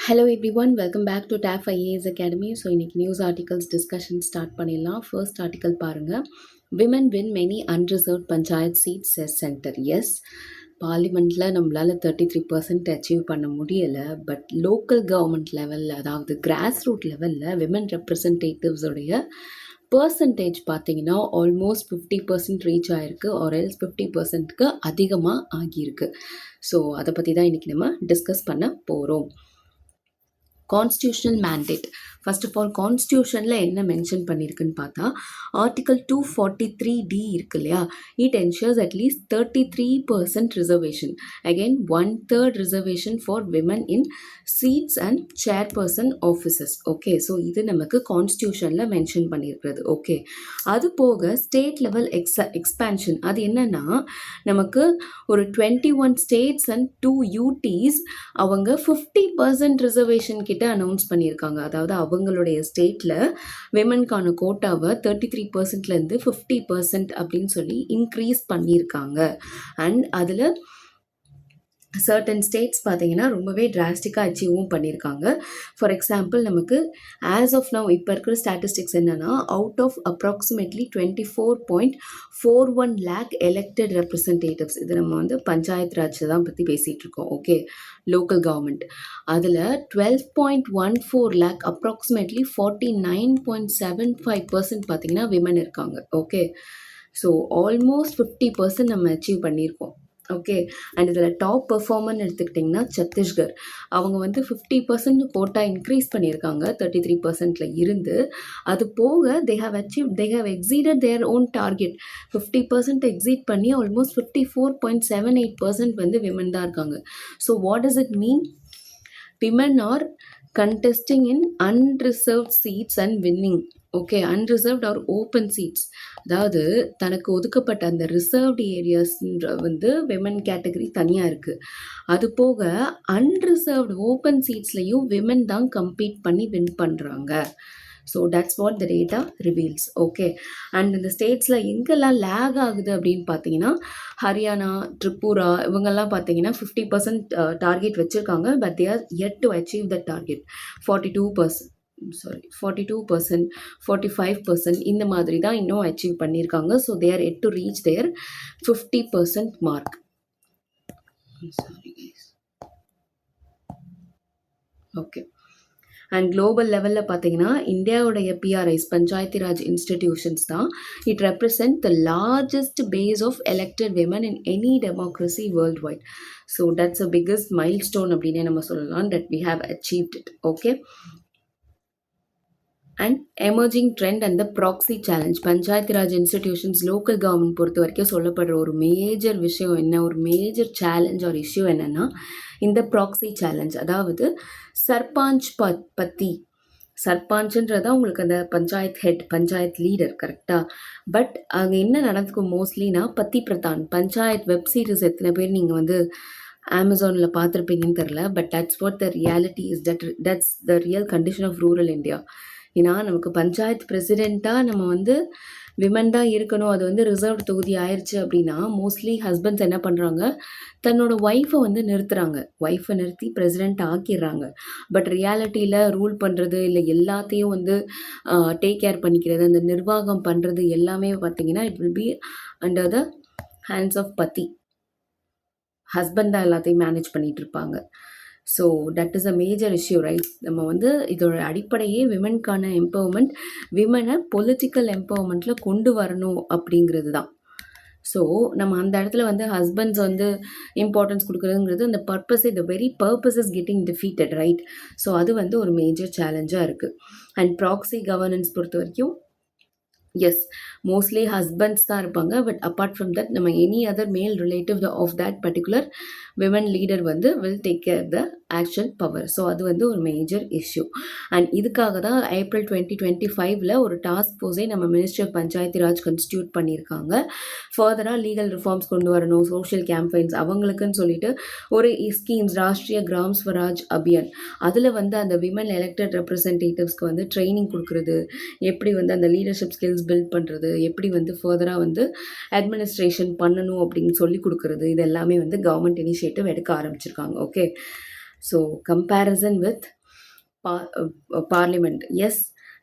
Hello everyone, welcome back to TAF IAS Academy. So இன்னைக்கு news articles discussion start பண்ணிடலாம். First article பாருங்கள். Women win many unreserved panchayat seat says centre. Yes, பார்லிமெண்ட்டில் நம்மளால் 33% achieve பண்ண முடியலை. But local government லெவலில், அதாவது கிராஸ் ரூட் லெவலில் விமன் ரெப்ரசன்டேட்டிவ்ஸோடைய பர்சன்டேஜ் பார்த்தீங்கன்னா ஆல்மோஸ்ட் 50% ரீச் ஆகிருக்கு, ஆர் எல்ஸ் 50%க்கு அதிகமாக ஆகியிருக்கு. ஸோ அதை பற்றி தான் இன்றைக்கி நம்ம டிஸ்கஸ் பண்ண போகிறோம். Constitutional mandate. First of all கான்ஸ்டியூஷனில் என்ன மென்ஷன் பண்ணியிருக்குன்னு பார்த்தா, ஆர்டிகல் 243D இருக்கு இல்லையா, it ensures at least 33% reservation, again 1/3 reservation for women in seats and chairperson offices. Okay, so இது நமக்கு கான்ஸ்டியூஷனில் மென்ஷன் பண்ணியிருக்கிறது. ஓகே, அது போக ஸ்டேட் லெவல் எக்ஸ்பேன்ஷன். அது என்னன்னா, நமக்கு ஒரு 21 ஸ்டேட்ஸ் அண்ட் 2 UTs அவங்க 50% ரிசர்வேஷன் கிட்ட அனௌன்ஸ் பண்ணியிருக்காங்க. அதாவது அவங்களுடைய ஸ்டேட்டில் விமனுக்கான கோட்டாவை 33%லேருந்து 50% அப்படின்னு சொல்லி இன்க்ரீஸ் பண்ணியிருக்காங்க. அண்ட் அதில் சர்டன் ஸ்டேட்ஸ் பார்த்தீங்கன்னா ரொம்பவே டிராஸ்டிக்காக அச்சீவும் பண்ணியிருக்காங்க. ஃபார் எக்ஸாம்பிள், நமக்கு ஆஸ் ஆஃப் நவ் இப்போ இருக்கிற ஸ்டாட்டிஸ்டிக்ஸ் என்னென்னா, out of approximately 24.41 lakh elected representatives, இது நம்ம வந்து பஞ்சாயத்து ராஜ் தான் பற்றி பேசிகிட்டு இருக்கோம். ஓகே, லோக்கல் கவர்மெண்ட், அதில் 12.14 lakh அப்ராக்சிமேட்லி 49.75% பார்த்தீங்கன்னா விமன் இருக்காங்க. ஓகே, ஸோ ஆல்மோஸ்ட் 50% நம்ம அச்சீவ் பண்ணியிருக்கோம். ஓகே, அண்ட் இதில் டாப் பெர்ஃபார்மர்னு எடுத்துக்கிட்டிங்கன்னா சத்தீஸ்கர், அவங்க வந்து 50% கோட்டா இன்க்ரீஸ் பண்ணியிருக்காங்க 33%ல இருந்து. அது போக they have exceeded their own target. 50% exceed பண்ணி ஆல்மோஸ்ட் 54.78% வந்து விமன் தான் இருக்காங்க. So what does it mean? Women are contesting in unreserved seats and winning. Okay, unreserved or open seats, அதாவது தனக்கு ஒதுக்கப்பட்ட அந்த ரிசர்வ்டு ஏரியாஸ்ன்ற வந்து விமன் கேட்டகரி தனியாக இருக்குது. அது போக அன்ரிசர்வ்டு ஓப்பன் சீட்ஸ்லையும் விமன் தான் கம்பீட் பண்ணி வின் பண்ணுறாங்க. So that's what the data reveals. Okay, and இந்த ஸ்டேட்ஸில் எங்கெல்லாம் லேக் ஆகுது அப்படின்னு பார்த்தீங்கன்னா, ஹரியானா, திரிபுரா, இவங்கெல்லாம் பார்த்தீங்கன்னா 50% டார்கெட் வச்சுருக்காங்க. But they are yet to achieve the target. 42%, 45% இந்த மாதிரி தான் இன்னும் அச்சீவ் பண்ணியிருக்காங்க. So they are yet to reach their 50% mark. Okay, and global லெவலில் பார்த்தீங்கன்னா இந்தியாவுடைய பிஆர்ஐஸ், பஞ்சாயத்து ராஜ் இன்ஸ்டிடியூஷன்ஸ் தான் it represent the largest base of elected women in any democracy world wide. So that's a biggest milestone அப்படின்னே நம்ம சொல்லலாம், that we have achieved it. Okay, and emerging trend and the proxy challenge. Panchayat raj institutions local government பொறுத்த வரைக்கும் சொல்லப்படுற ஒரு major விஷயம் என்ன, ஒரு மேஜர் சேலஞ்ச் ஒரு இஷ்யூ என்னென்னா இந்த ப்ராக்ஸி சேலஞ்ச். அதாவது சர்பஞ்ச் பற்றி, சர்பஞ்சுன்றதா உங்களுக்கு அந்த பஞ்சாயத் ஹெட், பஞ்சாயத் லீடர், கரெக்டாக? பட் அங்கே என்ன நடந்துக்கும் மோஸ்ட்லினா பத்தி பிரதான். பஞ்சாயத் வெப் சீரிஸ் எத்தனை பேர் நீங்கள் வந்து அமேசானில் பார்த்துருப்பீங்கன்னு தெரில. But that's what the reality is, that's the real condition of rural India. ஏன்னா நமக்கு பஞ்சாயத்து பிரசிடெண்ட்டாக நம்ம வந்து விமன் தான் இருக்கணும், அது வந்து ரிசர்வ்டு தொகுதி ஆயிடுச்சு அப்படின்னா மோஸ்ட்லி ஹஸ்பண்ட்ஸ் என்ன பண்ணுறாங்க, தன்னோட ஒய்ஃபை வந்து நிறுத்துகிறாங்க, ஒய்ஃபை நிறுத்தி பிரசிடெண்ட் ஆக்கிடுறாங்க. பட் ரியாலிட்டியில் ரூல் பண்ணுறது இல்லை எல்லாத்தையும் வந்து டேக் கேர் பண்ணிக்கிறது, அந்த நிர்வாகம் பண்ணுறது எல்லாமே பார்த்திங்கன்னா it will be under the hands of பத்தி. ஹஸ்பண்ட் தான் எல்லாத்தையும் மேனேஜ் பண்ணிகிட்டு இருப்பாங்க. So that is a major issue, right? நம்ம வந்து இதோட அடிப்படையே விமனுக்கான எம்பவர்மெண்ட், விமனை பொலிட்டிக்கல் எம்பவர்மெண்ட்டில் கொண்டு வரணும் அப்படிங்கிறது தான். ஸோ நம்ம அந்த இடத்துல வந்து ஹஸ்பண்ட்ஸ் வந்து இம்பார்ட்டன்ஸ் கொடுக்குறதுங்கிறது அந்த பர்பஸே, the very purpose is getting defeated, right? So அது வந்து ஒரு மேஜர் சேலஞ்சாக இருக்குது. அண்ட் ப்ராக்ஸி கவர்னன்ஸ் பொறுத்த வரைக்கும் எஸ், மோஸ்ட்லி ஹஸ்பண்ட்ஸ் தான் இருப்பாங்க. பட் அப்பார்ட் ஃப்ரம் தட் நம்ம any other male relative of that particular women leader வந்து will take care the actual power. So அது வந்து ஒரு மேஜர் இஷ்யூ. அண்ட் இதுக்காக தான் ஏப்ரல் 2025 ஒரு டாஸ்க் ஃபோர்ஸை நம்ம ministry of panchayat raj constitute பண்ணியிருக்காங்க. ஃபர்தராக லீகல் ரிஃபார்ம்ஸ் கொண்டு வரணும், சோஷியல் கேம்பெயின்ஸ் அவங்களுக்குன்னு சொல்லிட்டு ஒரு ஸ்கீம்ஸ், ராஷ்ட்ரிய கிராம் ஸ்வராஜ் அபியான், அதில் வந்து அந்த விமன் எலெக்டட் ரெப்ரசன்டேட்டிவ்ஸ்க்கு வந்து ட்ரைனிங் கொடுக்குறது, எப்படி வந்து அந்த லீடர்ஷிப் ஸ்கில்ஸ் பில்ட் பண்ணுறது, எப்படி வந்து ஃபர்தராக வந்து அட்மினிஸ்ட்ரேஷன் பண்ணணும் அப்படின்னு சொல்லி கொடுக்குறது, இது எல்லாமே வந்து கவர்மெண்ட் இனிஷியேட்டிவ் எடுக்க ஆரம்பிச்சிருக்காங்க. ஓகே, ஸோ கம்பேரிசன் வித் பா பார்லிமெண்ட். எஸ்,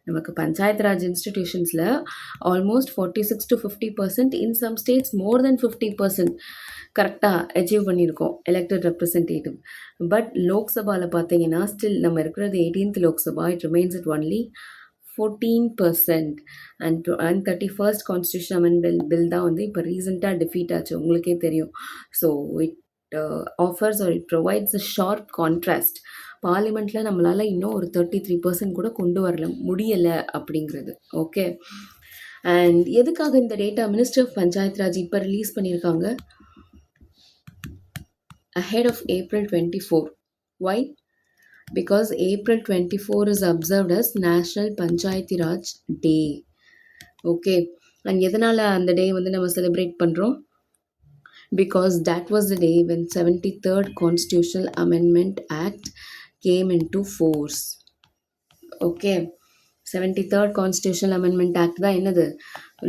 நமக்கு பஞ்சாயத்து ராஜ் இன்ஸ்டிடியூஷன்ஸில் almost 46 to 50%, in some states more than 50% கரெக்டாக அச்சீவ் பண்ணியிருக்கோம் எலெக்டட் ரெப்ரசன்டேட்டிவ். பட் லோக்சபாவில் பார்த்தீங்கன்னா ஸ்டில் நம்ம இருக்கிறது 18th Lok Sabha, it remains it only 14%. And 31st constitution amendment bill தான் வந்து இப்போ ரீசெண்டாக டிஃபீட் ஆச்சு, உங்களுக்கே தெரியும். So it offers R it provides a sharp contrast. பார்லிமெண்ட்டில் நம்மளால் இன்னும் ஒரு 33% கூட கொண்டு வரல முடியலை அப்படிங்கிறது. ஓகே, அண்ட் எதுக்காக இந்த data minister of panchayat raj இப்போ ரிலீஸ் பண்ணியிருக்காங்க ahead of April 24? Why? Because April 24 is observed as National Panchayati Raj Day. Okay, and எதனால் அந்த டே வந்து நம்ம செலிப்ரேட் பண்ணுறோம்? Because that was the day when 73rd Constitutional Amendment Act came into force. Okay, 73rd Constitutional Amendment Act தான் என்னது,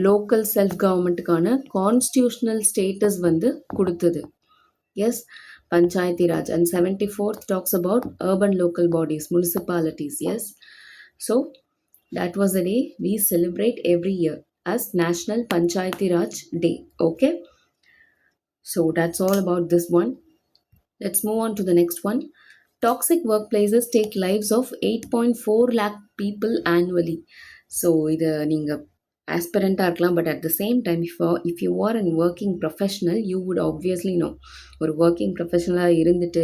local self கவர்மெண்ட்டுக்கான constitutional status வந்து கொடுத்தது. Yes, Panchayati Raj. And 74th talks about urban local bodies, municipalities. Yes, so that was the day we celebrate every year as National Panchayati Raj Day. Okay, so that's all about this one. Let's move on to the next one. Toxic workplaces take lives of 8.4 lakh people annually. So இது நீங்கள் ஆஸ்பிரண்ட்டாக இருக்கலாம், but at the same time if you are an working professional, you would obviously know. ஒரு working ப்ரொஃபஷனலாக இருந்துட்டு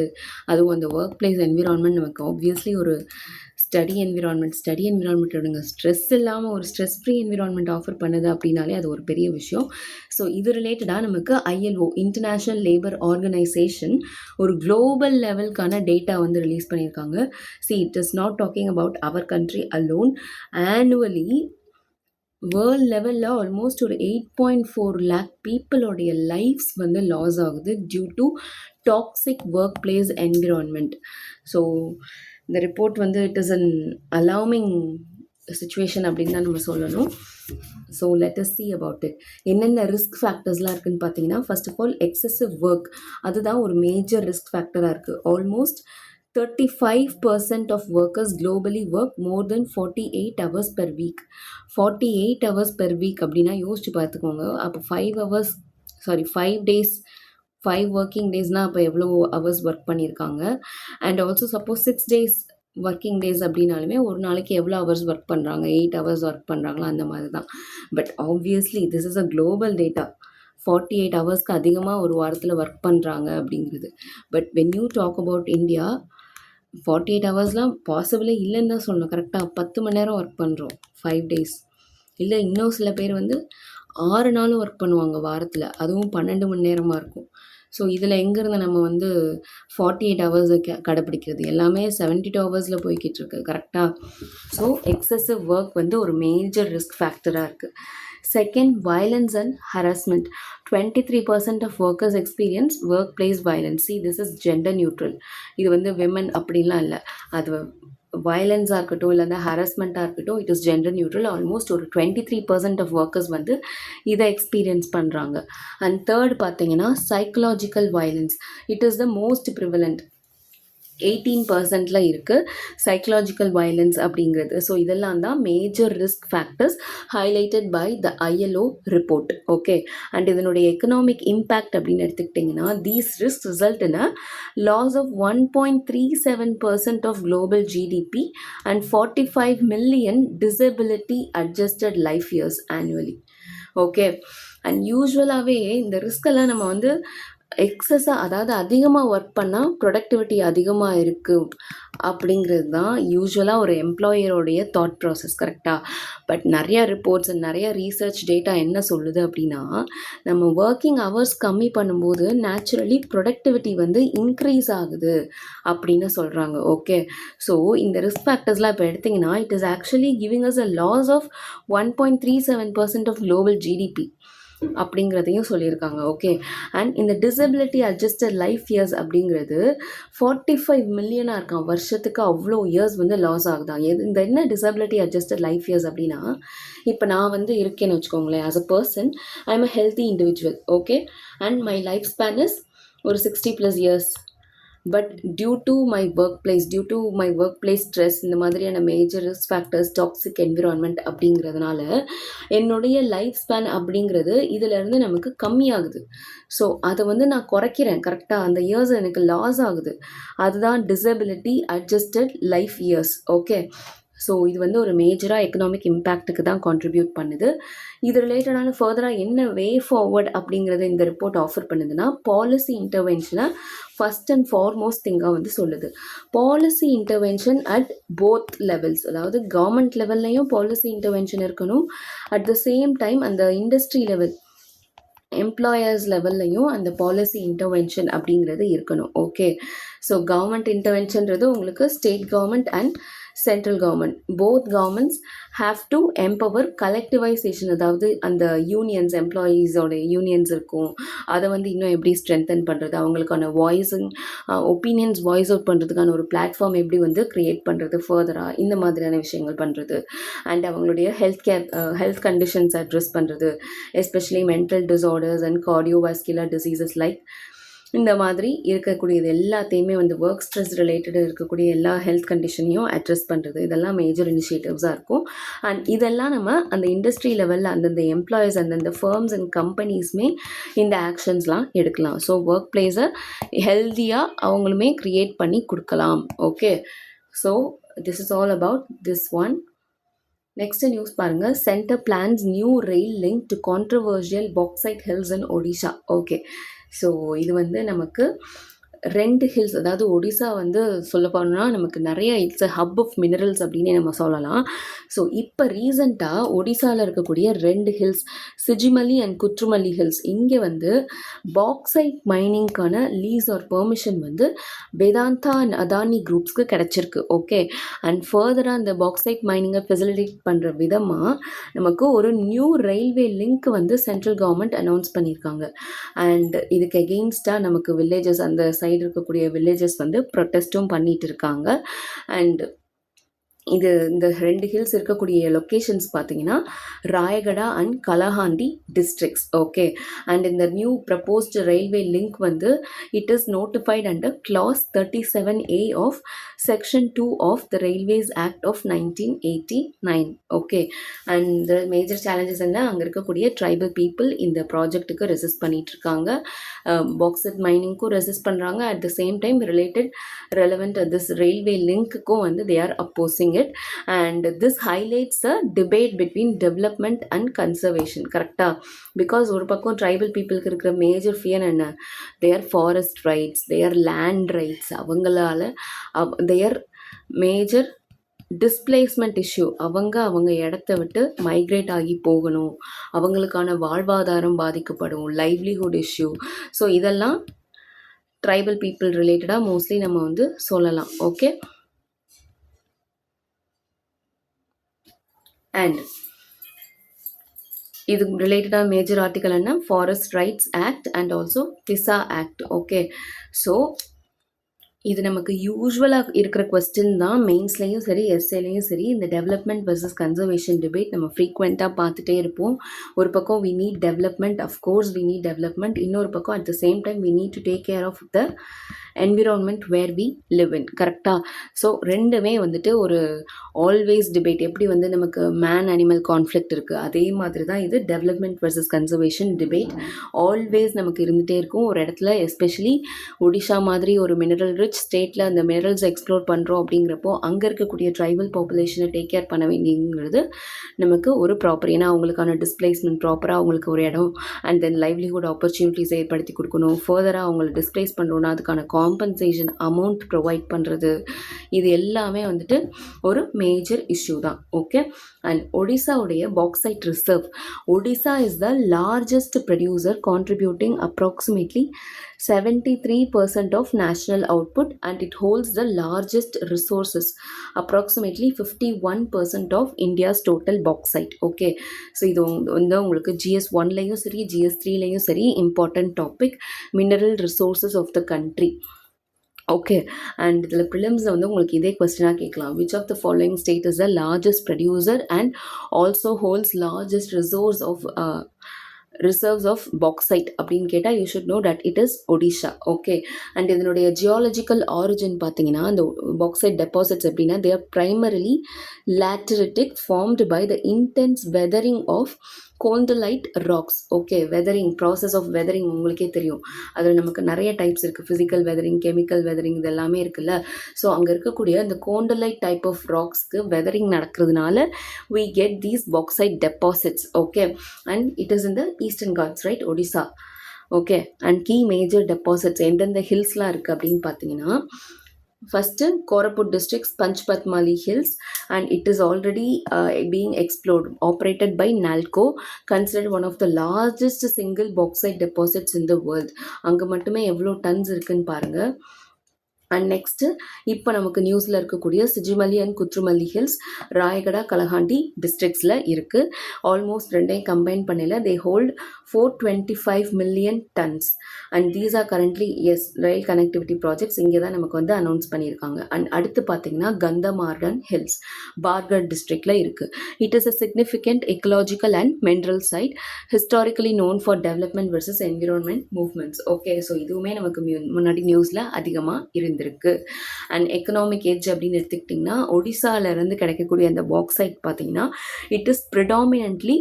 அதுவும் அந்த work place environment நமக்கு obviously ஒரு ஸ்டடி என்விரான்மெண்ட் விடுங்க, ஸ்ட்ரெஸ் இல்லாமல் ஒரு ஸ்ட்ரெஸ் ஃப்ரீ என்விரான்மெண்ட் ஆஃபர் பண்ணுது அப்படின்னாலே அது ஒரு பெரிய விஷயம். ஸோ இது ரிலேட்டடாக நமக்கு ILO, இன்டர்நேஷ்னல் லேபர் ஆர்கனைசேஷன், ஒரு குளோபல் லெவலுக்கான டேட்டா வந்து ரிலீஸ் பண்ணியிருக்காங்க. It is not talking about our country alone. Annually world லெவலில் ஆல்மோஸ்ட் ஒரு 8.4 lakh பீப்புளோடைய லைஃப்ஸ் வந்து லாஸ் ஆகுது due to toxic workplace environment. So இந்த ரிப்போர்ட் வந்து it is an alarming situation அப்படின்னு தான் நம்ம சொல்லணும். So let us see about it. என்னென்ன ரிஸ்க் ஃபேக்டர்ஸ்லாம் இருக்குதுன்னு பார்த்தீங்கன்னா, first of all excessive work, அதுதான் ஒரு மேஜர் ரிஸ்க் ஃபேக்டராக இருக்குது. Almost 35% of workers globally work more than 48 hours per week. 48 hours per week அப்படின்னா யோசிச்சு பார்த்துக்கோங்க. அப்போ 5 days, 5 working daysனால் அப்போ எவ்வளோ ஹவர்ஸ் ஒர்க் பண்ணியிருக்காங்க. And also suppose 6 days working days அப்படின்னாலுமே ஒரு நாளைக்கு எவ்வளோ ஹவர்ஸ் ஒர்க் பண்ணுறாங்க, 8 hours ஒர்க் பண்ணுறாங்களோ அந்த மாதிரி தான். But obviously this is a global data. 48 ஹவர்ஸ்க்கு அதிகமாக ஒரு வாரத்தில் ஒர்க் பண்ணுறாங்க அப்படிங்கிறது. But when you talk about India, 48 ஹவர்ஸ்லாம் பாசிபிளே இல்லைன்னு தான் சொல்லணும். கரெக்டாக 10 மணி நேரம் ஒர்க் பண்ணுறோம் 5 days. இல்லை இன்னும் சில பேர் வந்து 6 நாளும் ஒர்க் பண்ணுவாங்க வாரத்தில், அதுவும் 12 மணி நேரமாக இருக்கும். ஸோ இதில் எங்கேருந்து நம்ம வந்து 48 ஹவர்ஸை கடைப்பிடிக்கிறது, எல்லாமே 72 ஹவர்ஸில் போய்கிட்டு இருக்கு கரெக்டாக. ஸோ எக்ஸசிவ் ஒர்க் வந்து ஒரு மேஜர் ரிஸ்க் ஃபேக்டராக இருக்குது. Second, violence and harassment. 23% of workers experience workplace violence. See, this is gender neutral. இது வந்து விமன் அப்படின்லாம் இல்லை, அது வயலன்ஸாக இருக்கட்டும் இல்லை அந்த ஹராஸ்மெண்ட்டாக இருக்கட்டும், it is gender neutral. Almost ஒரு 23% ஆஃப் ஒர்க்கர்ஸ் வந்து இதை எக்ஸ்பீரியன்ஸ் பண்ணுறாங்க. அண்ட் தேர்ட் பார்த்தீங்கன்னா psychological violence. It is the most prevalent. 18%ல் இருக்குது சைக்கலாஜிக்கல் வயலன்ஸ் அப்படிங்கிறது. ஸோ இதெல்லாம் தான் major risk factors highlighted by the ILO report. Okay, and இதனுடைய எக்கனாமிக் இம்பேக்ட் அப்படின்னு எடுத்துக்கிட்டிங்கன்னா, these risk result in a loss of 1.37% of global GDP and 45 million disability adjusted life years annually. Okay, and யூஸ்வலாகவே இந்த ரிஸ்கெல்லாம் நம்ம வந்து எக்ஸஸாக, அதாவது அதிகமாக work பண்ணால் ப்ரொடக்டிவிட்டி அதிகமாக இருக்குது அப்படிங்கிறது தான் யூஸ்வலாக ஒரு எம்ப்ளாயரோடைய தாட் ப்ராசஸ் கரெக்டாக. பட் நிறையா ரிப்போர்ட்ஸ் அண்ட் நிறையா ரீசர்ச் டேட்டா என்ன சொல்லுது அப்படின்னா, நம்ம ஒர்க்கிங் ஹவர்ஸ் கம்மி பண்ணும்போது நேச்சுரலி ப்ரொடக்டிவிட்டி வந்து இன்க்ரீஸ் ஆகுது அப்படின்னு சொல்கிறாங்க. ஓகே, ஸோ இந்த ரிஸ்க் ஃபேக்டர்ஸ்லாம் இப்போ எடுத்திங்கன்னா, it is actually giving us a loss of 1.37% of global GDP அப்படிங்கிறதையும் சொல்லியிருக்காங்க. ஓகே, அண்ட் இந்த டிசபிலிட்டி அட்ஜஸ்டட் லைஃப் இயர்ஸ் அப்படிங்கிறது 45 மில்லியனாக இருக்கான் வருஷத்துக்கு. அவ்வளோ இயர்ஸ் வந்து லாஸ் ஆகுதான். இந்த என்ன டிசபிலிட்டி அட்ஜஸ்டட் லைஃப் இயர்ஸ் அப்படின்னா, இப்போ நான் வந்து இருக்கேன்னு வச்சுக்கோங்களேன், as a person I am a healthy individual. Okay, and my life span is ஒரு 60+ years. But due to my workplace stress இந்த மாதிரியான major risk factors toxic environment அப்படிங்கிறதுனால என்னுடைய லைஃப் ஸ்பேன் அப்படிங்கிறது இதிலேருந்து நமக்கு கம்மியாகுது. ஸோ அதை வந்து நான் குறைக்கிறேன் கரெக்டாக, அந்த இயர்ஸ் எனக்கு லாஸ் ஆகுது. அதுதான் disability adjusted life years. Okay, so இது வந்து ஒரு மேஜராக எக்கனாமிக் இம்பேக்ட்டுக்கு தான் கான்ட்ரிபியூட் பண்ணுது. இது ரிலேட்டடான ஃபர்தராக என்ன வே ஃபார்வர்ட் அப்படிங்கிறத இந்த ரிப்போர்ட் ஆஃபர் பண்ணுதுன்னா, பாலிசி இன்டர்வென்ஷனை ஃபஸ்ட் அண்ட் ஃபார்மோஸ்ட் திங்காக வந்து சொல்லுது. Policy intervention at both levels, அதாவது கவர்மெண்ட் லெவல்லையும் பாலிசி இன்டர்வென்ஷன் இருக்கணும், அட் த சேம் டைம் அந்த இண்டஸ்ட்ரி லெவல் எம்ப்ளாயர்ஸ் லெவல்லையும் அந்த பாலிசி இன்டர்வென்ஷன் அப்படிங்கிறது இருக்கணும். ஓகே, ஸோ கவர்மெண்ட் இன்டர்வென்ஷன்றது உங்களுக்கு state government and central government, both governments have to empower கலெக்டிவைசேஷன், அதாவது அந்த யூனியன்ஸ், எம்ப்ளாயீஸோட யூனியன்ஸ் இருக்கும், அதை வந்து இன்னும் எப்படி ஸ்ட்ரென்தன் பண்ணுறது, அவங்களுக்கான வாய்ஸிங் ஒப்பீனியன்ஸ் வாய்ஸ் அவுட் பண்ணுறதுக்கான ஒரு பிளாட்ஃபார்ம் எப்படி வந்து க்ரியேட் பண்ணுறது ஃபர்தராக, இந்த மாதிரியான விஷயங்கள் பண்ணுறது. அண்ட் அவங்களுடைய ஹெல்த் கண்டிஷன்ஸ் அட்ரெஸ் பண்ணுறது, especially mental disorders and cardiovascular diseases like இந்த மாதிரி இருக்கக்கூடியது எல்லாத்தையுமே வந்து ஒர்க் ஸ்ட்ரெஸ் ரிலேட்டடு இருக்கக்கூடிய எல்லா ஹெல்த் கண்டிஷனையும் அட்ரெஸ் பண்ணுறது, இதெல்லாம் மேஜர் இனிஷியேட்டிவ்ஸாக இருக்கும். அண்ட் இதெல்லாம் நம்ம அந்த இண்டஸ்ட்ரி லெவலில் அந்தந்த எம்ப்ளாயீஸ் அந்தந்த ஃபர்ம்ஸ் அண்ட் கம்பெனிஸுமே இந்த ஆக்ஷன்ஸ்லாம் எடுக்கலாம். ஸோ ஒர்க் பிளேஸை ஹெல்த்தியாக அவங்களுமே க்ரியேட் பண்ணி கொடுக்கலாம். Okay, so this is all about this one. Next news பாருங்கள். Center plans new rail link to controversial bauxite hills in Odisha. Okay, so இது வந்து நமக்கு 2 ஹில்ஸ், அதாவது ஒடிசா வந்து சொல்ல போனோம்னா நமக்கு நிறைய it's a hub of minerals அப்படின்னே நம்ம சொல்லலாம். ஸோ இப்போ ரீசண்டாக ஒடிசாவில் இருக்கக்கூடிய 2 hills, Sijimali and Kutrumali hills, இங்கே வந்து பாக்சைட் மைனிங்க்கான லீஸ் ஆர் பெர்மிஷன் வந்து வேதாந்தா அண்ட் அதானி குரூப்ஸ்க்கு கிடச்சிருக்கு. ஓகே, அண்ட் ஃபர்தராக அந்த பாக்சைட் மைனிங்கை ஃபெசிலிட்டேட் பண்ணுற விதமாக நமக்கு ஒரு நியூ ரயில்வே லிங்க் வந்து சென்ட்ரல் கவர்மெண்ட் அனௌன்ஸ் பண்ணியிருக்காங்க. அண்ட் இதுக்கு எகெயின்ஸ்டாக நமக்கு வில்லேஜஸ், அந்த சைடு இருக்கக்கூடிய வில்லேஜஸ் வந்து ப்ரொட்டஸ்ட்டும் பண்ணிட்டு இருக்காங்க. அண்ட் இது இந்த 2 ஹில்ஸ் இருக்கக்கூடிய லொக்கேஷன்ஸ் பார்த்தீங்கன்னா Rayagada and Kalahandi districts. Okay, and இந்த நியூ ப்ரப்போஸ்டு ரயில்வே லிங்க் வந்து it is notified under clause 37A of section 2 of the railways act of 1989. Okay, and major challenges என்ன, அங்கே இருக்கக்கூடிய ட்ரைபல் பீப்புள் இந்த ப்ராஜெக்ட்டுக்கு ரெசிஸ்ட் பண்ணிட்டு இருக்காங்க, பாக்சைட் மைனிங்க்கும் ரெசிஸ்ட் பண்ணுறாங்க, at the same time related relevant this railway லிங்க்குக்கும் வந்து they are opposing it, and this highlights the debate between development and conservation. கரெக்டா, பிகாஸ் ஒரு பக்கம் ட்ரைபல் பீப்புளுக்கு இருக்கிற மேஜர் ஃபியர் என்ன, their forest rights, their land rights, அவங்களால their major displacement issue, அவங்க இடத்த விட்டு மைக்ரேட் ஆகி போகணும், அவங்களுக்கான வாழ்வாதாரம் பாதிக்கப்படும், லைவ்லிஹுட் இஷ்யூ. ஸோ இதெல்லாம் ட்ரைபல் பீப்புள் ரிலேட்டடாக மோஸ்ட்லி நம்ம வந்து சொல்லலாம். ஓகே, அண்ட் இது ரிலேட்டடாக மேஜர் ஆர்டிக்கல் என்ன, forest rights act and also PESA act. Okay, so இது நமக்கு யூஸ்வலாக இருக்கிற கொஸ்டின் தான், மெயின்ஸ்லேயும் சரி எஸ்ஏலையும் சரி. இந்த டெவலப்மெண்ட் வர்சஸ் கன்சர்வேஷன் டிபேட் நம்ம ஃப்ரீக்வெண்ட்டாக பார்த்துட்டே இருப்போம். ஒரு பக்கம் we need development, of course we need development, இன்னொரு பக்கம் at the same time we need to take care of the environment where we live in. கரெக்டாக, ஸோ ரெண்டுமே வந்துட்டு ஒரு ஆல்வேஸ் டிபேட். எப்படி வந்து நமக்கு மேன் அனிமல் கான்ஃப்ளிக்ட் இருக்குது, அதே மாதிரி தான் இது development versus conservation debate always நமக்கு இருந்துகிட்டே இருக்கும். ஒரு இடத்துல எஸ்பெஷலி ஒடிஷா மாதிரி ஒரு மினரல் ரிச் ஸ்டேட்டில் அந்த மினரல்ஸ் எக்ஸ்ப்ளோர் பண்ணுறோம் அப்படிங்கிறப்போ அங்கே இருக்கக்கூடிய ட்ரைபல் பாப்புலேஷனை டேக் கேர் பண்ண வேண்டியங்கிறது நமக்கு ஒரு ப்ராப்பர், ஏன்னா அவங்களுக்கான டிஸ்பிளேஸ்மெண்ட் ப்ராப்பராக அவங்களுக்கு ஒரு இடம் அண்ட் தென் லைவ்லிஹுட் ஆப்பர்ச்சுனிட்டிஸ் ஏற்படுத்தி கொடுக்கணும். ஃபர்தராக அவங்களை டிஸ்பிளேஸ் பண்ணுறோன்னா அதுக்கான காம்பன்சேஷன் அமௌண்ட் ப்ரொவைட் பண்ணுறது, இது எல்லாமே வந்துட்டு ஒரு மேஜர் இஷ்யூ தான். ஓகே, அண்ட் ஒடிசாவுடைய bauxite reserve, Odisha is the largest producer contributing approximately 73% of national output, and it holds the largest resources, approximately 51% of India's total bauxite. Okay, so இது வந்து உங்களுக்கு GS1லையும் சரி GS3லையும் சரி important topic, mineral resources of the country. Okay, and இதில் ப்ரிலிம்ஸில் வந்து உங்களுக்கு இதே கொஸ்டினாக கேட்கலாம். Which of the following state is the largest producer and also holds largest resource of reserves of bauxite அப்படின்னு கேட்டால் you should know that it is Odisha. Okay. And இதனுடைய ஜியாலஜிக்கல் ஆரிஜின் பார்த்தீங்கன்னா அந்த பாக்சைட் டெபாசிட்ஸ் எப்படின்னா they are primarily lateritic formed by the intense weathering of khondalite rocks. Okay. Weathering, process of weathering உங்களுக்கே தெரியும். அதில் நமக்கு நிறைய டைப்ஸ் இருக்குது. ஃபிசிக்கல் வெதரிங், கெமிக்கல் வெதரிங், இது எல்லாமே இருக்குல்ல. ஸோ அங்கே இருக்கக்கூடிய அந்த கோண்டலைட் டைப் ஆஃப் ராக்ஸ்க்கு வெதரிங் நடக்கிறதுனால we get these bauxite deposits. Okay. And it is in the eastern Ghats, right? Odisha. Okay. And key major deposits எந்தெந்த ஹில்ஸ்லாம் இருக்குது அப்படின்னு பார்த்தீங்கன்னா first Koraput districts Panchpatmali hills and it is already being explored, operated by NALCO, considered one of the largest single bauxite deposits in the world. அங்கே மட்டுமே எவ்வளோ tons இருக்குன்னு பாருங்கள். And next இப்போ நமக்கு நியூஸில் இருக்கக்கூடிய சிஜிமலி அண்ட் குத்ருமல்லி ஹில்ஸ் ராயகடா கலஹாண்டி டிஸ்ட்ரிக்ஸில் இருக்குது. ஆல்மோஸ்ட் ரெண்டையும் கம்பைன் பண்ணல they hold 425 million tons and these are currently rail connectivity projects இங்கே தான் நமக்கு வந்து அனௌன்ஸ் பண்ணியிருக்காங்க. அண்ட் அடுத்து பார்த்தீங்கன்னா கந்தமார்டன் ஹில்ஸ் பார்கர் டிஸ்ட்ரிக்டில் இருக்குது. It is a significant ecological and mineral site, historically known for development versus environment movements. Okay. So இதுவுமே நமக்கு முன்னாடி நியூஸில் அதிகமாக இருந்திருக்கு. அண்ட் எக்கனாமிக் ஏஜ் அப்படின்னு எடுத்துக்கிட்டிங்கன்னா ஒடிசாவிலேருந்து கிடைக்கக்கூடிய அந்த பாக்சைட் பார்த்தீங்கன்னா இட் இஸ் ப்ரிடாமினன்ட்லி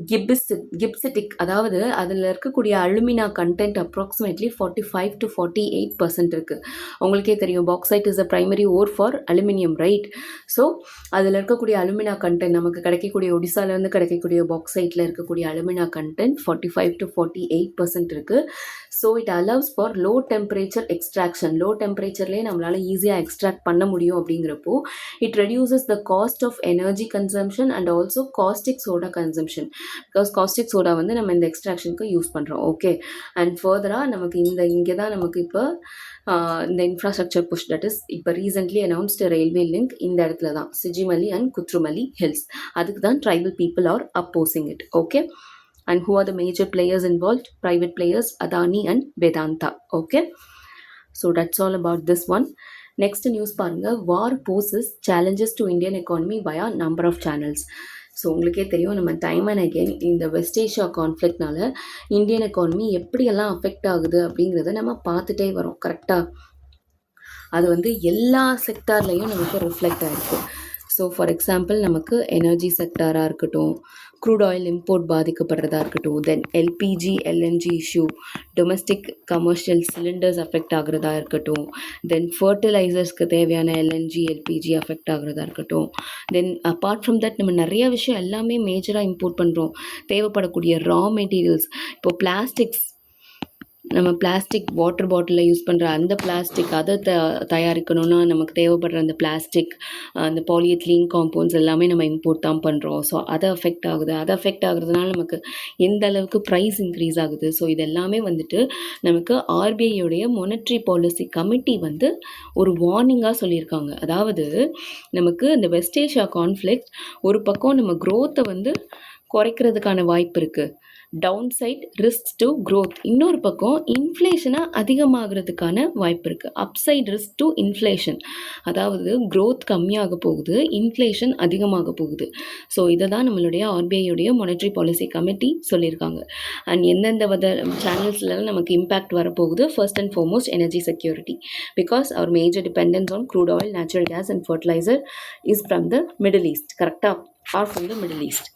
கிப்சிட்டிக், அதாவது அதில் இருக்கக்கூடிய அலுமினா கண்டென்ட் அப்ராக்சிமேட்லி 45 to 48% இருக்குது. உங்களுக்கே தெரியும் bauxite is a primary ore for aluminium, right? So அதில் இருக்கக்கூடிய அலுமினா கண்டென்ட் நமக்கு கிடைக்கக்கூடிய ஒடிசாலேருந்து கிடைக்கக்கூடிய பாக்சைட்டில் இருக்கக்கூடிய அலுமினா கண்டென்ட் 45 to 48% இருக்குது. So it allows for low temperature extraction. Low டெம்பரேச்சர்லேயே நம்மளால் ஈஸியாக எக்ஸ்ட்ராக்ட் பண்ண முடியும். அப்படிங்கிறப்போ it reduces the cost of energy consumption and also caustic soda consumption. Because caustic soda வந்து நம்ம இந்த எக்ஸ்ட்ராக்ஷனுக்கு யூஸ் பண்ணுறோம். ஓகே. அண்ட் ஃபர்தராக நமக்கு இங்கே தான் நமக்கு இப்போ இந்த இன்ஃப்ராஸ்ட்ரக்சர் புஷ், தட் இஸ் இப்போ ரீசென்ட்லி அனௌன்ஸ்டு ரயில்வே லிங்க் இந்த இடத்துல தான் சிஜிமலி அண்ட் குத்ருமல்லி ஹில்ஸ். அதுக்கு தான் tribal people R opposing it. Okay. And who are the major players involved? Private players, Adani and Vedanta. Okay. So that's all about this one. Next news பாருங்க, war poses challenges to Indian economy via number of channels. So உங்களுக்கே தெரியும் நம்ம time and again இந்த west Asia கான்ஃப்ளிக்ட்னால Indian economy எப்படியெல்லாம் affect ஆகுது அப்படிங்கிறத நம்ம பார்த்துட்டே வரோம். கரெக்டாக அது வந்து எல்லா செக்டார்லேயும் நமக்கு ரிஃப்ளெக்ட் ஆகிருக்கு. ஸோ ஃபார் எக்ஸாம்பிள் நமக்கு எனர்ஜி செக்டாராக இருக்கட்டும், க்ரூட் ஆயில் இம்போர்ட் பாதிக்கப்படுறதா இருக்கட்டும், then LPG LNG issue, domestic commercial cylinders affect ஆகிறதா இருக்கட்டும், தென் ஃபர்டிலைசர்ஸ்க்கு தேவையான எல்என்ஜி எல்பிஜி அஃபெக்ட் ஆகிறதா இருக்கட்டும், தென் அப்பார்ட் ஃப்ரம் தட் நம்ம நிறைய விஷயம் எல்லாமே மேஜராக இம்போர்ட் பண்ணுறோம். தேவைப்படக்கூடிய ரா மெட்டீரியல்ஸ், இப்போது பிளாஸ்டிக்ஸ், நம்ம பிளாஸ்டிக் வாட்டர் பாட்டிலில் யூஸ் பண்ணுற அந்த பிளாஸ்டிக் அதை தயாரிக்கணும்னா நமக்கு தேவைப்படுற அந்த பிளாஸ்டிக், அந்த பாலிஎத்திலீன் காம்பவுண்ட்ஸ் எல்லாமே நம்ம இம்போர்ட் தான் பண்ணுறோம். ஸோ அதை அஃபெக்ட் ஆகுது. அதை அஃபெக்ட் ஆகுறதுனால நமக்கு எந்த அளவுக்கு ப்ரைஸ் இன்க்ரீஸ் ஆகுது. ஸோ இதெல்லாமே வந்துட்டு நமக்கு ஆர்பிஐயோடைய மொனட்ரி பாலிசி கமிட்டி வந்து ஒரு வார்னிங்காக சொல்லியிருக்காங்க. அதாவது நமக்கு இந்த வெஸ்ட் ஏஷியா கான்ஃப்ளிக்ட் ஒரு பக்கம் நம்ம க்ரோத்தை வந்து குறைக்கிறதுக்கான வாய்ப்பு இருக்குது, down side risk to growth. இன்னொரு பக்கம் இன்ஃப்ளேஷனாக அதிகமாகிறதுக்கான வாய்ப்பு இருக்குது, அப்சைட் ரிஸ்க் டு இன்ஃப்ளேஷன். அதாவது க்ரோத் கம்மியாக போகுது, இன்ஃப்ளேஷன் அதிகமாக போகுது. ஸோ இதை தான் நம்மளுடைய ஆர்பிஐயோடைய மொனட்ரி பாலிசி கமிட்டி சொல்லியிருக்காங்க. அண்ட் எந்தெந்த சேனல்ஸ்லாம் நமக்கு இம்பேக்ட் வரப்போகுது? First and foremost energy security, because our major dependence on crude oil, natural gas and fertilizer is from the middle east. கரெக்டாக are from the middle east.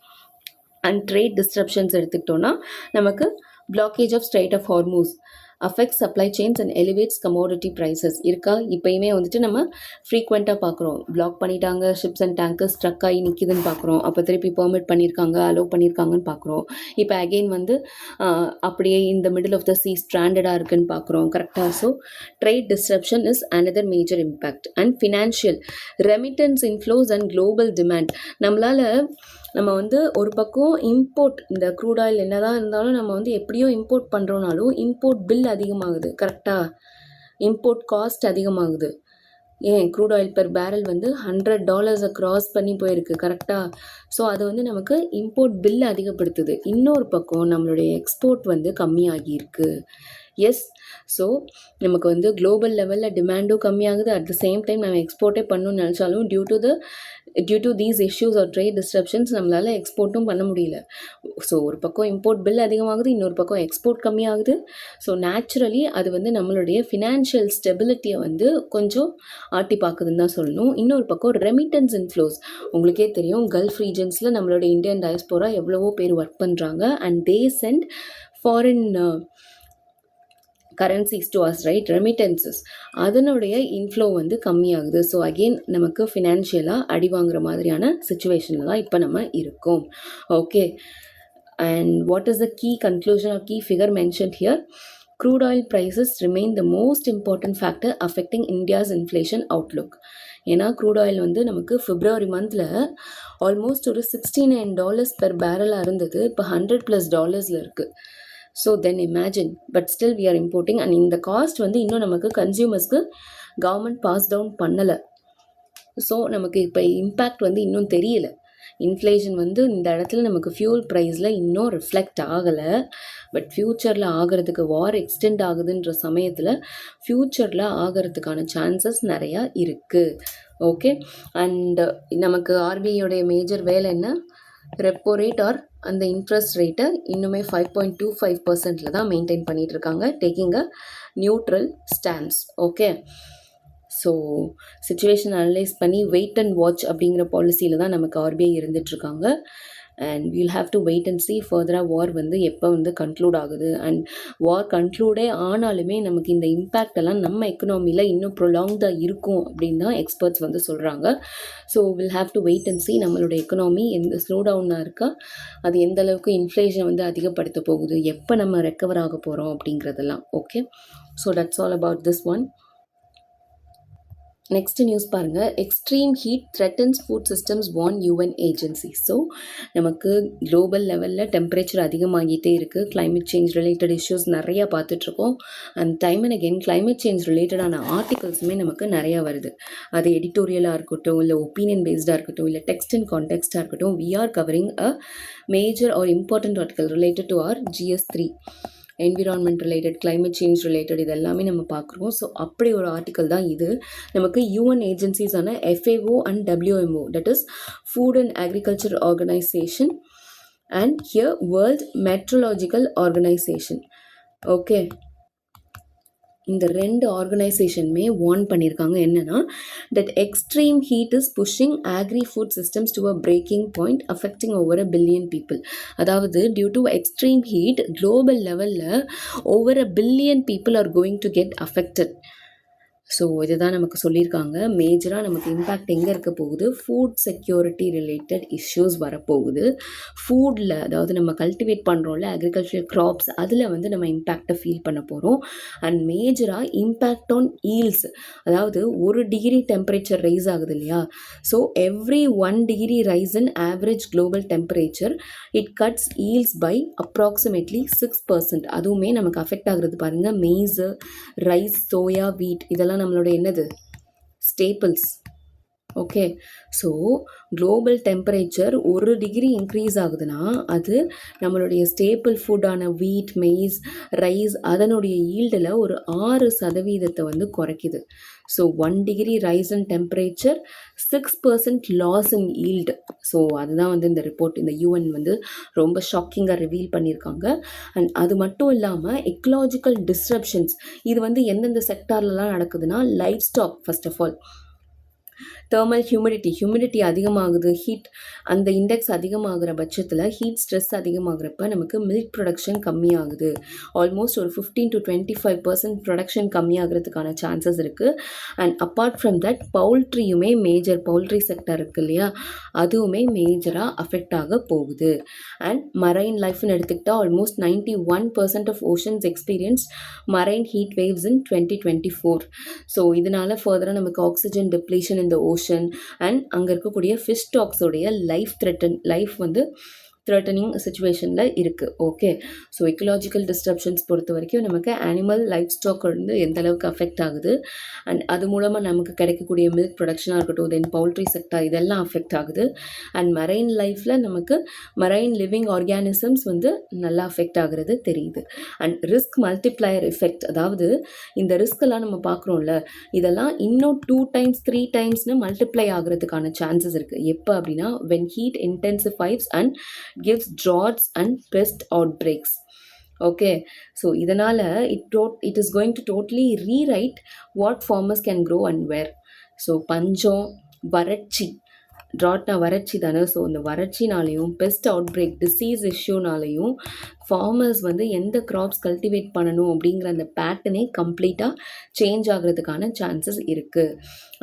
And trade disruptions எடுத்துக்கிட்டோன்னா நமக்கு blockage of strait of Hormuz affect supply chains and elevates commodity prices இருக்கா? இப்போயுமே வந்துட்டு நம்ம ஃப்ரீக்வெண்ட்டாக பார்க்குறோம், black பண்ணிட்டாங்க, ஷிப்ஸ் அண்ட் டேங்கர்ஸ் ஸ்ட்ரக் ஆகி நிற்கிதுன்னு பார்க்குறோம். அப்போ திருப்பி பெர்மிட் பண்ணியிருக்காங்க, அலோவ் பண்ணியிருக்காங்கன்னு பார்க்குறோம். இப்போ அகெயின் வந்து அப்படியே இந்த மிடில் ஆஃப் த சீ ஸ்ட்ராண்டடாக இருக்குன்னு பார்க்குறோம். கரெக்டாக. So trade disruption is another major impact. And financial remittance inflows and global demand. நம்மளால் நம்ம வந்து ஒரு பக்கம் இம்போர்ட், இந்த க்ரூட் ஆயில் என்ன தான் இருந்தாலும் நம்ம வந்து எப்படியோ இம்போர்ட் பண்ணுறோனாலும் இம்போர்ட் பில் அதிகமாகுது. கரெக்டாக. இம்போர்ட் காஸ்ட் அதிகமாகுது. ஏன் க்ரூட் ஆயில் பெர் பேரல் வந்து $100 க்ராஸ் பண்ணி போயிருக்கு. கரெக்டாக. ஸோ அது வந்து நமக்கு இம்போர்ட் பில் அதிகப்படுத்துது. இன்னொரு பக்கம் நம்மளுடைய எக்ஸ்போர்ட் வந்து கம்மியாகியிருக்கு. எஸ். ஸோ நமக்கு வந்து குளோபல் லெவலில் டிமாண்டும் கம்மியாகுது, அட் த சேம் டைம் நம்ம எக்ஸ்போர்ட்டே பண்ணணும்னு நினச்சாலும் due to the due to these issues or trade disruptions நம்மளால் எக்ஸ்போர்ட்டும் பண்ண முடியல. ஸோ ஒரு பக்கம் இம்போர்ட் பில் அதிகமாகுது, இன்னொரு பக்கம் எக்ஸ்போர்ட் கம்மியாகுது. ஸோ நேச்சுரலி அது வந்து நம்மளுடைய ஃபினான்ஷியல் ஸ்டெபிலிட்டியை வந்து கொஞ்சம் ஆட்டி பார்க்குதுன்னு தான் சொல்லணும். இன்னொரு பக்கம் ரெமிட்டன்ஸ் இன்ஃப்ளோஸ், உங்களுக்கே தெரியும் கல்ஃப் ரீஜன்ஸில் நம்மளோட இந்தியன் டயஸ்போரா எவ்வளவோ பேர் ஒர்க் பண்ணுறாங்க and they send foreign currencies to us, right, remittances, அதனுடைய இன்ஃப்ளோ வந்து கம்மியாகுது. ஸோ அகெயின் நமக்கு ஃபினான்ஷியலாக அடி வாங்குற மாதிரியான சுச்சுவேஷனில் தான் இப்போ நம்ம இருக்கோம். Okay, and what is the key conclusion or key figure mentioned here? Crude oil prices remain the most important factor affecting India's inflation outlook. ஏன்னா க்ரூட் ஆயில் வந்து நமக்கு பிப்ரவரி மந்தில் ஆல்மோஸ்ட் ஒரு $69 பெர் பேரலாக இருந்தது, இப்போ $100+ இருக்குது. So then imagine, but still we are importing. And இந்த காஸ்ட் வந்து இன்னும் நமக்கு கன்சியூமர்ஸ்க்கு கவர்மெண்ட் பாஸ் டவுன் பண்ணலை. ஸோ நமக்கு இப்போ இம்பேக்ட் வந்து இன்னும் தெரியல. இன்ஃப்ளேஷன் வந்து இந்த இடத்துல நமக்கு ஃபியூல் ப்ரைஸில் இன்னும் ரிஃப்ளெக்ட் ஆகலை. பட் ஃப்யூச்சரில் ஆகிறதுக்கு, வார் எக்ஸ்டெண்ட் ஆகுதுன்ற சமயத்தில் ஃப்யூச்சரில் ஆகிறதுக்கான சான்சஸ் நிறையா இருக்குது. ஓகே, அண்ட் நமக்கு ஆர்பிஐயோடைய மேஜர் வேலை என்ன? ரெப்போ ரேட் ஆர் அந்த இன்ட்ரெஸ்ட் ரேட்டை இன்னுமே 5.25% தான் மெயின்டைன் பண்ணிகிட்டு இருக்காங்க, taking a neutral stands. Okay, so situation analyse பண்ணி வெயிட் அண்ட் வாட்ச் அப்படிங்கிற பாலிசியில் தான் நமக்கு ஆர்பிஐ இருந்துகிட்ருக்காங்க. And we'll have to wait and see ஃபர்தராக வார் வந்து எப்போ வந்து கன்க்ளூட் ஆகுது. அண்ட் வார் கன்க்ளூடே ஆனாலுமே நமக்கு இந்த இம்பேக்ட் எல்லாம் நம்ம எக்கனாமியில் இன்னும் ப்ரொலாங்டாக இருக்கும் அப்படின்னு தான் எக்ஸ்பர்ட்ஸ் வந்து சொல்கிறாங்க. So will have to wait and see நம்மளோட எக்கனாமி எந்த ஸ்லோ டவுனாக இருக்கா, அது எந்த அளவுக்கு இன்ஃப்ளேஷன் வந்து அதிகப்படுத்த போகுது, எப்போ நம்ம ரெக்கவர் ஆக போகிறோம் அப்படிங்கிறதெல்லாம். Okay, so that's all about this one. Next news பாருங்கள். Extreme heat threatens food systems warn UN agency. So நமக்கு குளோபல் லெவலில் டெம்பரேச்சர் அதிகமாகிட்டே இருக்குது. கிளைமேட் சேஞ்ச் ரிலேட்டட் இஷ்யூஸ் நிறையா பார்த்துட்ருக்கோம். And time and again climate change ரிலேட்டடான ஆர்டிகல்ஸுமே நமக்கு நிறையா வருது. அது எடிட்டோரியலாக இருக்கட்டும், இல்லை ஒப்பீனியன் பேஸ்டாக இருக்கட்டும், இல்லை டெக்ஸ்ட் அண்ட் கான்டெக்ஸ்டாக இருக்கட்டும், we are covering a major or important article related to our GS3, environment related, climate change related, இது எல்லாமே நம்ம பார்க்குறோம். ஸோ அப்படி ஒரு ஆர்டிக்கல் தான் இது. நமக்கு UN ஏஜென்சிஸான FAO and WMO, that is food and agriculture organisation, and here world meteorological organisation. Okay, இந்த ரெண்டு ஆர்கனைசேஷனுமே வார்ன் பண்ணியிருக்காங்க. என்னென்னா, that extreme heat is pushing agri food systems to a breaking point affecting over 1 billion people. அதாவது due to extreme heat global லெவலில் over 1 billion people are going to get affected. So இதுதான் நமக்கு சொல்லியிருக்காங்க. மேஜராக நமக்கு impact எங்கே இருக்க போகுது? ஃபுட் செக்யூரிட்டி ரிலேட்டட் இஷ்யூஸ் வரப்போகுது. ஃபுட்டில், அதாவது நம்ம கல்டிவேட் பண்ணுறோம்ல அக்ரிகல்ச்சர் க்ராப்ஸ், அதில் வந்து நம்ம இம்பேக்டை ஃபீல் பண்ண போகிறோம். அண்ட் மேஜராக இம்பேக்ட் ஆன் ஈல்ஸ், அதாவது 1 டிகிரி டெம்பரேச்சர் ரைஸ் ஆகுது இல்லையா? So every 1 degree rise in average global temperature it cuts yields by approximately 6%. அதுவுமே நமக்கு அஃபெக்ட் ஆகுறது பாருங்கள். மெய்ஸு, ரைஸ், சோயா, வீட், இதெல்லாம் நம்மளோட என்னது? Staples. Okay, so global temperature 1 degree increase ஆகுதுன்னா அது நம்மளுடைய ஸ்டேபிள் ஃபுட்டான வீட், மெய்ஸ், ரைஸ், அதனுடைய ஈல்டில் ஒரு 6% வந்து குறைக்குது. So 1 degree rise in temperature, 6% loss in yield. So அதுதான் வந்து இந்த ரிப்போர்ட், இந்த UN வந்து ரொம்ப ஷாக்கிங்காக ரிவீல் பண்ணியிருக்காங்க. அண்ட் அது மட்டும் இல்லாமல் எக்கலாஜிக்கல் டிஸ்ரப்ஷன்ஸ், இது வந்து எந்தெந்த செக்டார்லலாம் நடக்குதுன்னா, livestock first of all, thermal humidity அதிகமாகுது. ஹீட் அந்த இண்டெக்ஸ் அதிகமாகிற பட்சத்தில், ஹீட் ஸ்ட்ரெஸ் அதிகமாகிறப்ப நமக்கு மில்க் ப்ரொடக்ஷன் கம்மியாகுது. ஆல்மோஸ்ட் ஒரு 15 to 25% ப்ரொடக்ஷன் கம்மியாகிறதுக்கான சான்சஸ் இருக்குது. அண்ட் அப்பார்ட் ஃப்ரம் தட் பவுல்ட்ரியுமே, மேஜர் பவுல்ட்ரி செக்டர் இருக்குது இல்லையா, அதுவுமே மேஜராக அஃபெக்ட் ஆக போகுது. அண்ட் மரைன் லைஃப்னு எடுத்துக்கிட்டால் almost 91% of oceans experience marine heat waves in 2024. So இதனால் ஃபர்தராக நமக்கு ஆக்சிஜன் டிப்ளீஷன் இந்த ஓஷன் அண்ட் அங்கே இருக்கக்கூடிய ஃபிஷ் ஸ்டாக்ஸோடைய லைஃப் வந்து த்ரெட்டனிங் சுச்சுவேஷனில் இருக்குது. ஓகே, ஸோ எக்கலாஜிக்கல் டிஸ்டர்ப்ஷன்ஸ் பொறுத்த வரைக்கும் நமக்கு அனிமல் லைஃப் ஸ்டாக் வந்து எந்த அளவுக்கு அஃபெக்ட் ஆகுது, அண்ட் அது மூலமாக நமக்கு கிடைக்கக்கூடிய மில்க் ப்ரொடக்ஷனாக இருக்கட்டும், தென் பவுல்ட்ரி செக்டார் இதெல்லாம் அஃபெக்ட் ஆகுது. அண்ட் மரைன் லைஃப்பில் நமக்கு மரைன் லிவிங் ஆர்கானிசம்ஸ் வந்து நல்லா அஃபெக்ட் ஆகுறது தெரியுது. அண்ட் ரிஸ்க் மல்டிப்ளையர் எஃபெக்ட், அதாவது இந்த ரிஸ்கெல்லாம் நம்ம பார்க்குறோம்ல, இதெல்லாம் இன்னும் 2 டைம்ஸ் 3 டைம்ஸ்னு மல்டிப்ளை ஆகிறதுக்கான சான்சஸ் இருக்குது. எப்போ அப்படின்னா when heat intensifies and gives droughts and pest outbreaks. Okay, so இதனால் it is going to totally rewrite what farmers can grow and where. So பஞ்சம், வறட்சி, ட்ராட்னா வறட்சி தானே. ஸோ இந்த வறட்சினாலையும் பெஸ்ட் அவுட் பிரேக் டிசீஸ் இஷ்யூனாலையும் ஃபார்மர்ஸ் வந்து எந்த க்ராப்ஸ் கல்டிவேட் பண்ணணும் அப்படிங்கிற அந்த பேட்டர்னே கம்ப்ளீட்டாக சேஞ்ச் ஆகிறதுக்கான சான்சஸ் இருக்குது.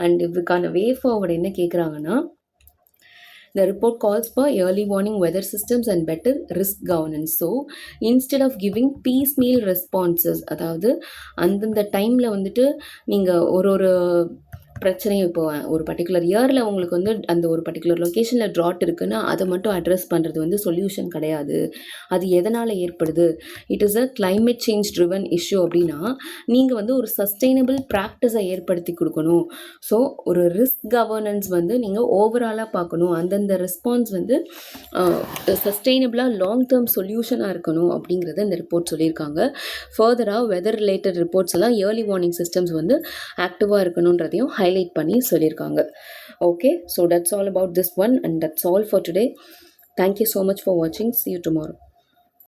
அண்ட் இதுக்கான வே ஃபார்வர்டு என்ன கேட்குறாங்கன்னா, the report calls for early warning weather systems and better risk governance. So instead of giving piecemeal responses, அதாவது அந்தந்த டைமில் வந்துட்டு நீங்கள் ஒரு பிரச்சனையும் இப்போ ஒரு பர்டிகுலர் இயரில் உங்களுக்கு வந்து அந்த ஒரு பர்டிகுலர் லொக்கேஷனில் ட்ராட் இருக்குன்னா அதை மட்டும் அட்ரஸ் பண்ணுறது வந்து சொல்யூஷன் கிடையாது. அது எதனால் ஏற்படுது, it is a climate change driven issue அப்படின்னா நீங்கள் வந்து ஒரு சஸ்டெயினபிள் ப்ராக்டிஸை ஏற்படுத்தி கொடுக்கணும். ஸோ ஒரு ரிஸ்க் கவர்னன்ஸ் வந்து நீங்கள் ஓவராலாக பார்க்கணும். அந்தந்த ரெஸ்பான்ஸ் வந்து சஸ்டெயினபிளாக லாங் டேர்ம் சொல்யூஷனாக இருக்கணும் அப்படிங்கிறத இந்த ரிப்போர்ட் சொல்லியிருக்காங்க. ஃபர்தராக வெதர் ரிலேட்டட் ரிப்போர்ட்ஸ் எல்லாம் ஏர்லி வார்னிங் சிஸ்டம்ஸ் வந்து ஆக்டிவாக இருக்கணுன்றதையும் ஹைலைட் பண்ணி சொல்லியிருக்காங்க. Okay, so that's all about this one and that's all for today. Thank you so much for வாட்சிங். See you tomorrow.